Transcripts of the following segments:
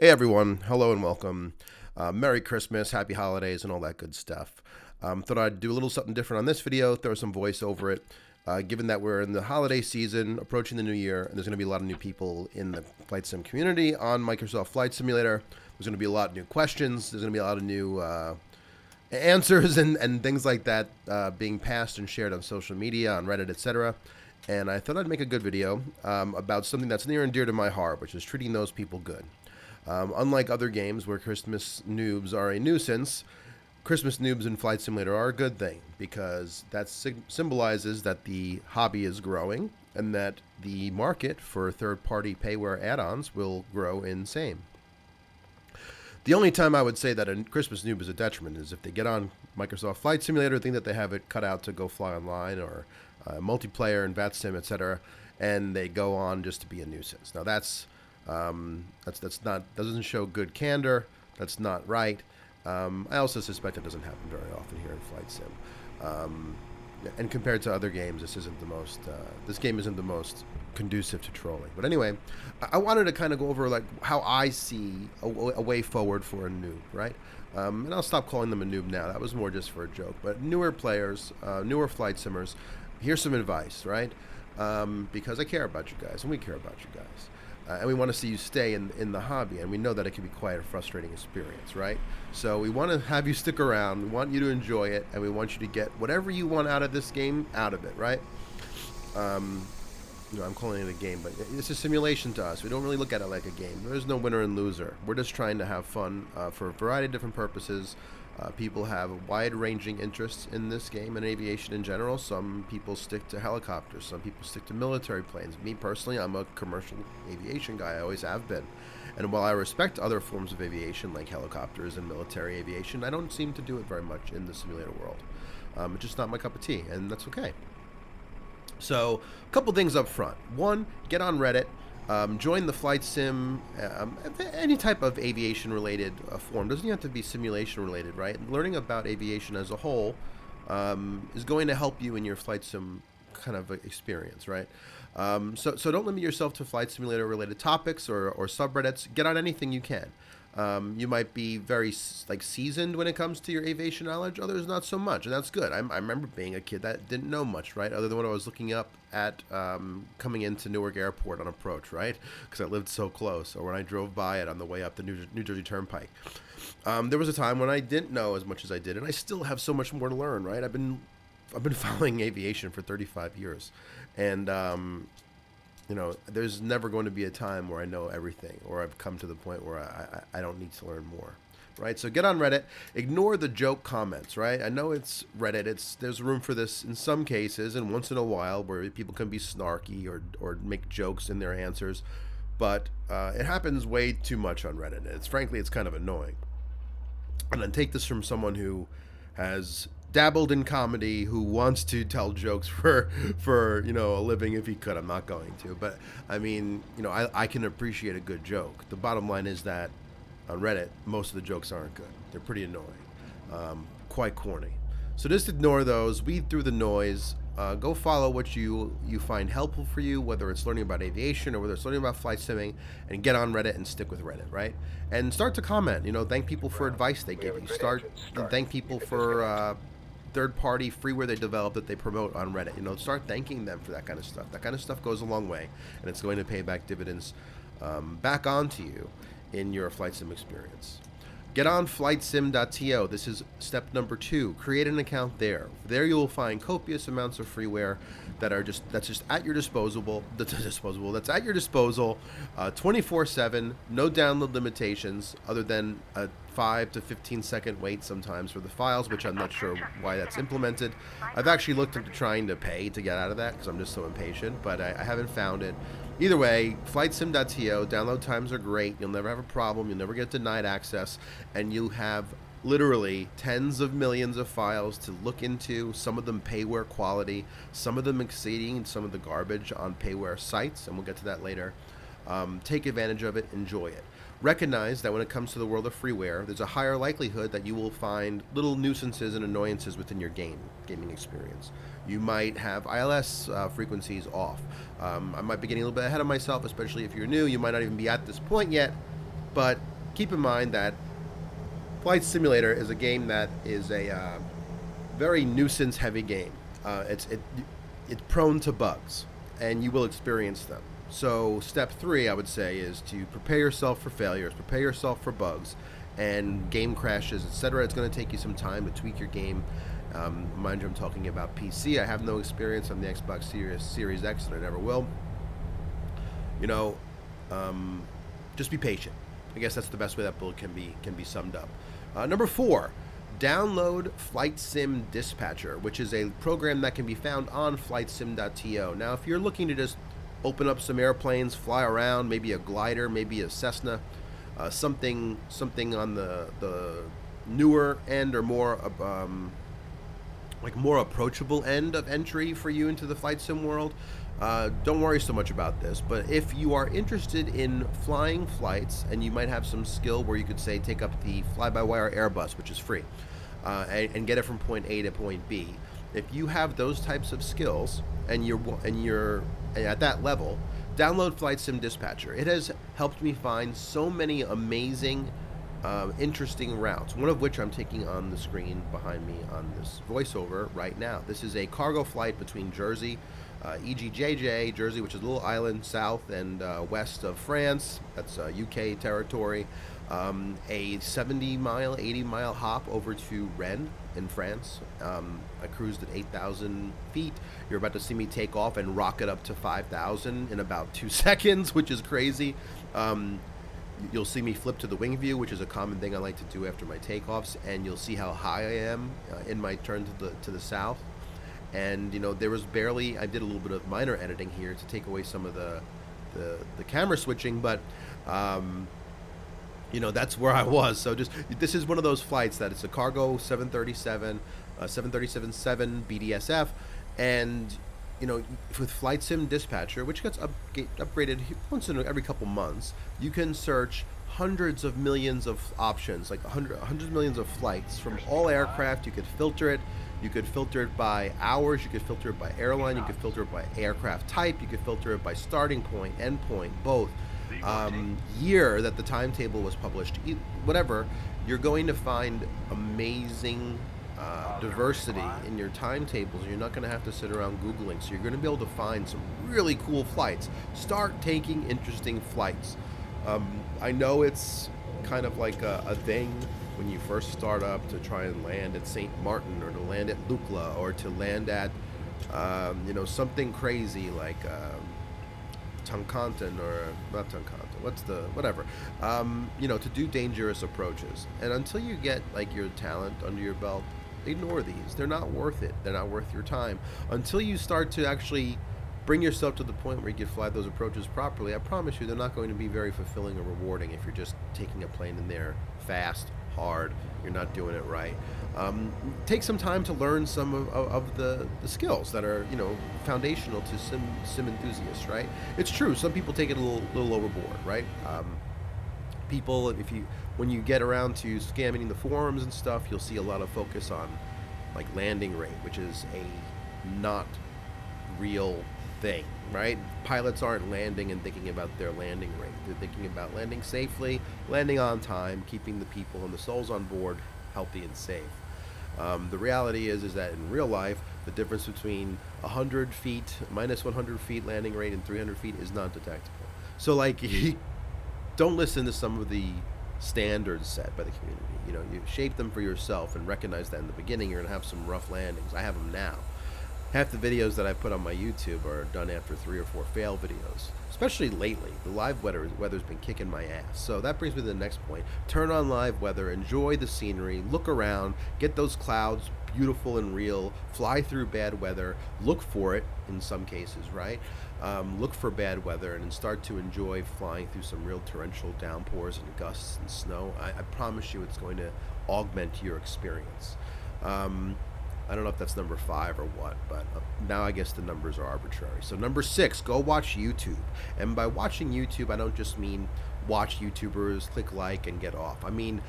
Hey everyone, hello and welcome. Merry Christmas, Happy Holidays, and all that good stuff. Thought I'd do a little something different on this video, throw some voice over it. Given that we're in the holiday season, approaching the new year, and there's going to be a lot of new people in the Flight Sim community on Microsoft Flight Simulator. There's going to be a lot of new questions. There's going to be a lot of new answers and things like that being passed and shared on social media, on Reddit, etc. And I thought I'd make a good video about something that's near and dear to my heart, which is treating those people good. Unlike other games where Christmas noobs are a nuisance, Christmas noobs in Flight Simulator are a good thing because that symbolizes that the hobby is growing and that the market for third-party payware add-ons will grow in same. The only time I would say that a Christmas noob is a detriment is if they get on Microsoft Flight Simulator, think that they have it cut out to go fly online or multiplayer and VATSIM, etc., and they go on just to be a nuisance. Now that's not, doesn't show good candor. That's not right. I also suspect it doesn't happen very often here in Flight Sim. And compared to other games, this isn't the most. This game isn't the most conducive to trolling. But anyway, I wanted to kind of go over like how I see a way forward for a noob, right? And I'll stop calling them a noob now. That was more just for a joke. But newer players, newer Flight Simmers, here's some advice, right? Because I care about you guys, and we care about you guys. And we want to see you stay in the hobby, and we know that it can be quite a frustrating experience, right? So we want to have you stick around, we want you to enjoy it, and we want you to get whatever you want out of this game, out of it, right? I'm calling it a game, but it's a simulation to us. We don't really look at it like a game. There's no winner and loser. We're just trying to have fun for a variety of different purposes. People have wide-ranging interests in this game and aviation in general. Some people stick to helicopters. Some people stick to military planes. Me personally, I'm a commercial aviation guy. I always have been. And while I respect other forms of aviation like helicopters and military aviation, I don't seem to do it very much in the simulator world. It's just not my cup of tea, and that's okay. So, a couple things up front. One, get on Reddit. Join the Flight Sim, any type of aviation-related forum. Doesn't have to be simulation-related, right? Learning about aviation as a whole is going to help you in your Flight Sim kind of experience, right? So don't limit yourself to Flight Simulator-related topics or subreddits. Get on anything you can. You might be very seasoned when it comes to your aviation knowledge. Others not so much, and that's good. I remember being a kid that didn't know much, right? Other than what I was looking up at coming into Newark Airport on approach, right? Because I lived so close, or when I drove by it on the way up the New Jersey Turnpike. There was a time when I didn't know as much as I did, and I still have so much more to learn, right? I've been following aviation for 35 years, and there's never going to be a time where I know everything or I've come to the point where I don't need to learn more, right? So get on Reddit. Ignore the joke comments, right? I know it's Reddit. There's room for this in some cases and once in a while where people can be snarky or make jokes in their answers, but it happens way too much on Reddit. It's kind of annoying. And then take this from someone who has dabbled in comedy, who wants to tell jokes for a living if he could. I'm not going to, but I mean, I can appreciate a good joke. The bottom line is that on Reddit, most of the jokes aren't good. They're pretty annoying, quite corny. So just ignore those, weed through the noise, go follow what you find helpful for you, whether it's learning about aviation or whether it's learning about flight simming, and get on Reddit and stick with Reddit, right? And start to comment, thank people for advice they give you. Thank people for third-party freeware they develop that they promote on Reddit. Start thanking them for that kind of stuff. That kind of stuff goes a long way, and it's going to pay back dividends back onto you in your flight sim experience. Get on flightsim.to. This is step number 2. Create an account there. There you will find copious amounts of freeware that's just at your disposal. That's at your disposal, 24/7. No download limitations, other than a 5 to 15-second wait sometimes for the files, which I'm not sure why that's implemented. I've actually looked into trying to pay to get out of that because I'm just so impatient, but I haven't found it. Either way, flightsim.to, download times are great. You'll never have a problem. You'll never get denied access. And you have literally tens of millions of files to look into, some of them payware quality, some of them exceeding some of the garbage on payware sites, and we'll get to that later. Take advantage of it. Enjoy it. Recognize that when it comes to the world of freeware, there's a higher likelihood that you will find little nuisances and annoyances within your gaming experience. You might have ILS frequencies off. I might be getting a little bit ahead of myself, especially if you're new. You might not even be at this point yet, but keep in mind that Flight Simulator is a game that is a very nuisance-heavy game. It's prone to bugs, and you will experience them. So step three, I would say, is to prepare yourself for failures, prepare yourself for bugs, and game crashes, etc. It's going to take you some time to tweak your game. Mind you, I'm talking about PC. I have no experience on the Xbox Series X, and I never will. You know, just be patient. I guess that's the best way that build can be summed up. Number 4, download Flight Sim Dispatcher, which is a program that can be found on flightsim.to. Now, if you're looking to just open up some airplanes, fly around, maybe a glider, maybe a Cessna, something on the newer end or more like more approachable end of entry for you into the flight sim world, don't worry so much about this. But if you are interested in flying flights, and you might have some skill where you could say take up the fly-by-wire Airbus, which is free, and get it from point A to point B. If you have those types of skills and you're at that level, download Flight Sim Dispatcher. It has helped me find so many amazing, interesting routes, one of which I'm taking on the screen behind me on this voiceover right now. This is a cargo flight between Jersey, EGJJ, Jersey, which is a little island south and west of France. That's UK territory. A 70-mile, 80-mile hop over to Rennes in France. I cruised at 8,000 feet. You're about to see me take off and rocket up to 5,000 in about 2 seconds, which is crazy. You'll see me flip to the wing view, which is a common thing I like to do after my takeoffs, and you'll see how high I am in my turn to the south. And you know, there was barely, I did a little bit of minor editing here to take away some of the camera switching, but you know, that's where I was. So just, this is one of those flights that it's a cargo 737, 737-7 BDSF, and you know, with Flight Sim Dispatcher, which gets upgraded once in every couple months, you can search hundreds of millions of options, like hundreds of millions of flights from all aircraft. You could filter it. You could filter it by hours. You could filter it by airline. You could filter it by aircraft type. You could filter it by starting point, end point, both. Year that the timetable was published, whatever. You're going to find amazing diversity in your timetables. You're not going to have to sit around Googling. So you're going to be able to find some really cool flights. Start taking interesting flights. I know it's kind of like a thing when you first start up to try and land at St. Martin, or to land at Lukla, or to land at you know, something crazy like Tunkanton, or not Tunkanton, whatever, you know, to do dangerous approaches. And until you get like your talent under your belt, ignore these. They're not worth it. They're not worth your time. Until you start to actually bring yourself to the point where you can fly those approaches properly, I promise you they're not going to be very fulfilling or rewarding if you're just taking a plane in there fast, hard, you're not doing it right. Take some time to learn some of the skills that are, you know, foundational to sim enthusiasts, right? It's true, some people take it a little overboard, right? People, when you get around to scamming the forums and stuff, you'll see a lot of focus on like landing rate, which is a not real thing, right? Pilots aren't landing and thinking about their landing rate. They're thinking about landing safely, landing on time, keeping the people and the souls on board healthy and safe. The reality is that in real life, the difference between 100 feet, minus 100 feet landing rate, and 300 feet is not detectable. So like, don't listen to some of the standards set by the community. You know, you shape them for yourself and recognize that in the beginning you're going to have some rough landings. I have them now. Half the videos that I put on my YouTube are done after 3 or 4 fail videos, especially lately. The live weather's been kicking my ass. So that brings me to the next point. Turn on live weather, enjoy the scenery, look around, get those clouds beautiful and real, fly through bad weather, look for it in some cases, right? Look for bad weather and then start to enjoy flying through some real torrential downpours and gusts and snow. I promise you it's going to augment your experience. I don't know if that's number 5 or what, but now I guess the numbers are arbitrary. So number 6, go watch YouTube. And by watching YouTube, I don't just mean watch YouTubers, click like, and get off. I mean,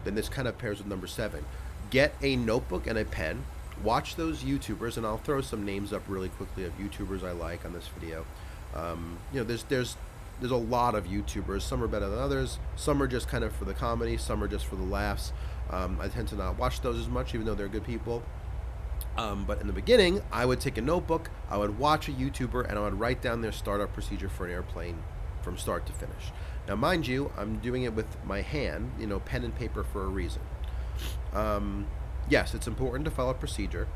then this kind of pairs with number 7. Get a notebook and a pen. Watch those YouTubers, and I'll throw some names up really quickly of YouTubers I like on this video. You know, there's there's a lot of YouTubers. Some are better than others. Some are just kind of for the comedy. Some are just for the laughs. I tend to not watch those as much, even though they're good people. But in the beginning, I would take a notebook, I would watch a YouTuber, and I would write down their startup procedure for an airplane from start to finish. Now, mind you, I'm doing it with my hand, pen and paper for a reason. Yes, it's important to follow procedure.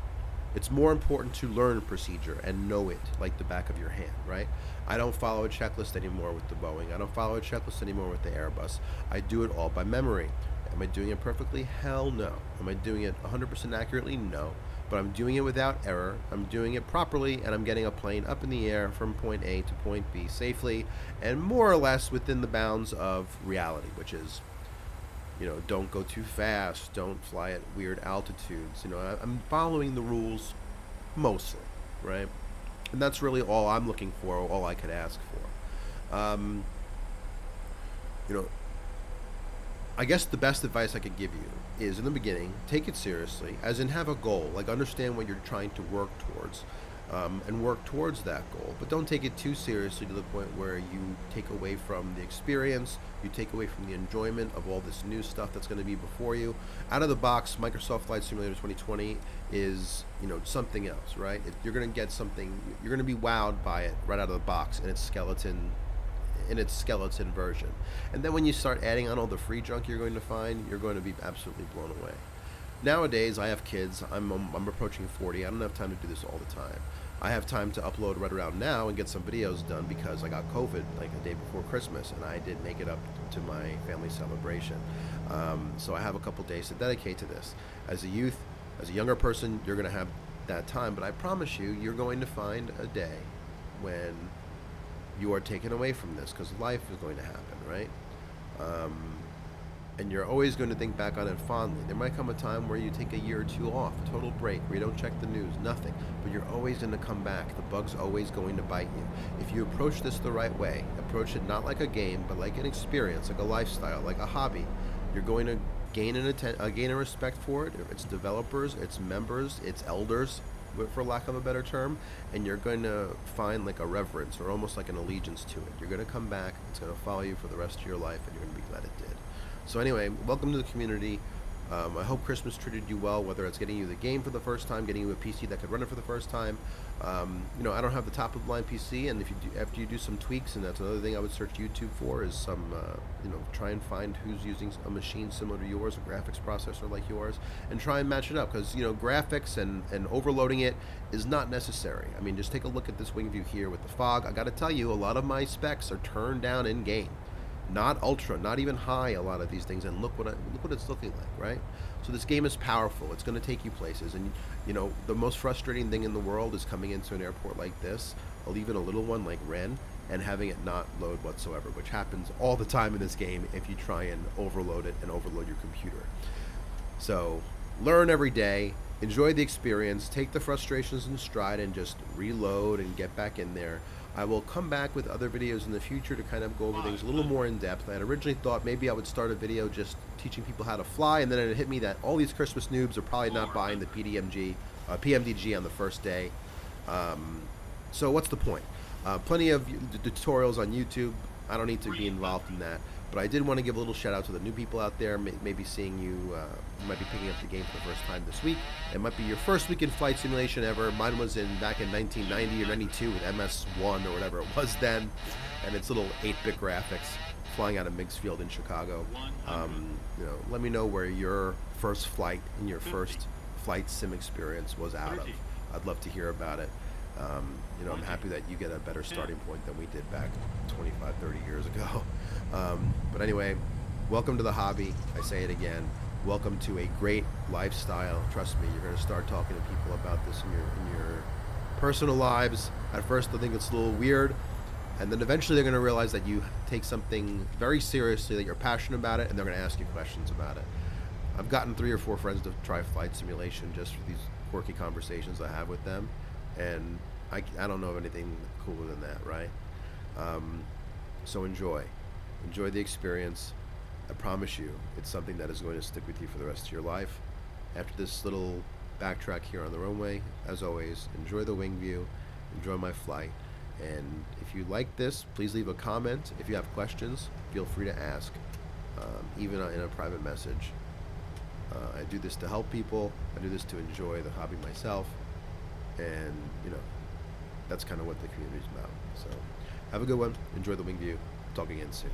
It's more important to learn procedure and know it like the back of your hand, right? I don't follow a checklist anymore with the Boeing. I don't follow a checklist anymore with the Airbus. I do it all by memory. Am I doing it perfectly? Hell no. Am I doing it 100% accurately? No. But I'm doing it without error. I'm doing it properly, and I'm getting a plane up in the air from point A to point B safely and more or less within the bounds of reality, which is, don't go too fast, don't fly at weird altitudes. I'm following the rules mostly, right? And that's really all I'm looking for, all I could ask for. You know, I guess the best advice I could give you is in the beginning, take it seriously, as in have a goal, like understand what you're trying to work towards, and work towards that goal. But don't take it too seriously to the point where you take away from the experience, you take away from the enjoyment of all this new stuff that's going to be before you. Out of the box, Microsoft Flight Simulator 2020 is, something else, right? You're going to get something, you're going to be wowed by it right out of the box in its skeleton version. And then when you start adding on all the free junk you're going to find, you're going to be absolutely blown away. Nowadays, I have kids. I'm approaching 40. I don't have time to do this all the time. I have time to upload right around now and get some videos done because I got COVID like a day before Christmas, and I didn't make it up to my family celebration. So I have a couple days to dedicate to this. As a youth, as a younger person, you're going to have that time, but I promise you, you're going to find a day when you are taken away from this, because life is going to happen, right? And you're always going to think back on it fondly. There might come a time where you take a year or two off, a total break, where you don't check the news, nothing, but you're always going to come back. The bug's always going to bite you. If you approach this the right way, approach it not like a game, but like an experience, like a lifestyle, like a hobby, you're going to gain gain a respect for it. Its developers, its members, its elders, for lack of a better term, and you're going to find like a reverence or almost like an allegiance to it. You're going to come back, it's going to follow you for the rest of your life, and you're going to be glad it did. So anyway, welcome to the community. I hope Christmas treated you well, whether it's getting you the game for the first time, getting you a PC that could run it for the first time. I don't have the top of the line PC, and after you do some tweaks, and that's another thing I would search YouTube for, is some, try and find who's using a machine similar to yours, a graphics processor like yours, and try and match it up, because, graphics and overloading it is not necessary. I mean, just take a look at this wing view here with the fog. I got to tell you, a lot of my specs are turned down in game. Not ultra, not even high, a lot of these things, and look what it's looking like, right? So this game is powerful. It's going to take you places, and the most frustrating thing in the world is coming into an airport like this, or even a little one like Ren, and having it not load whatsoever, which happens all the time in this game if you try and overload it and overload your computer. So learn every day, enjoy the experience, take the frustrations in stride, and just reload and get back in there. I will come back with other videos in the future to kind of go over things a little more in depth. I had originally thought maybe I would start a video just teaching people how to fly, and then it hit me that all these Christmas noobs are probably not buying the PMDG on the first day. So what's the point? Plenty of tutorials on YouTube. I don't need to be involved in that. But I did want to give a little shout out to the new people out there. Maybe seeing you might be picking up the game for the first time this week. It might be your first week in flight simulation ever. Mine was back in 1990 or 92 with MS1 or whatever it was then, and it's little 8-bit graphics flying out of Meigs Field in Chicago. Let me know where your first flight and your first flight sim experience was out of. I'd love to hear about it. I'm happy that you get a better starting point than we did back 25, 30 years ago. But anyway, welcome to the hobby. I say it again. Welcome to a great lifestyle. Trust me, you're going to start talking to people about this in your personal lives. At first, they'll think it's a little weird, and then eventually they're going to realize that you take something very seriously, that you're passionate about it, and they're going to ask you questions about it. I've gotten 3 or 4 friends to try flight simulation just for these quirky conversations I have with them, and I don't know of anything cooler than that, right? So enjoy the experience. I promise you, it's something that is going to stick with you for the rest of your life. After this little backtrack here on the runway, as always, enjoy the wing view, enjoy my flight, And if you like this, please leave a comment. If you have questions, feel free to ask, even in a private message. I do this to help people. I do this to enjoy the hobby myself. And, that's kind of what the community is about. So have a good one. Enjoy the wing view. Talk again soon.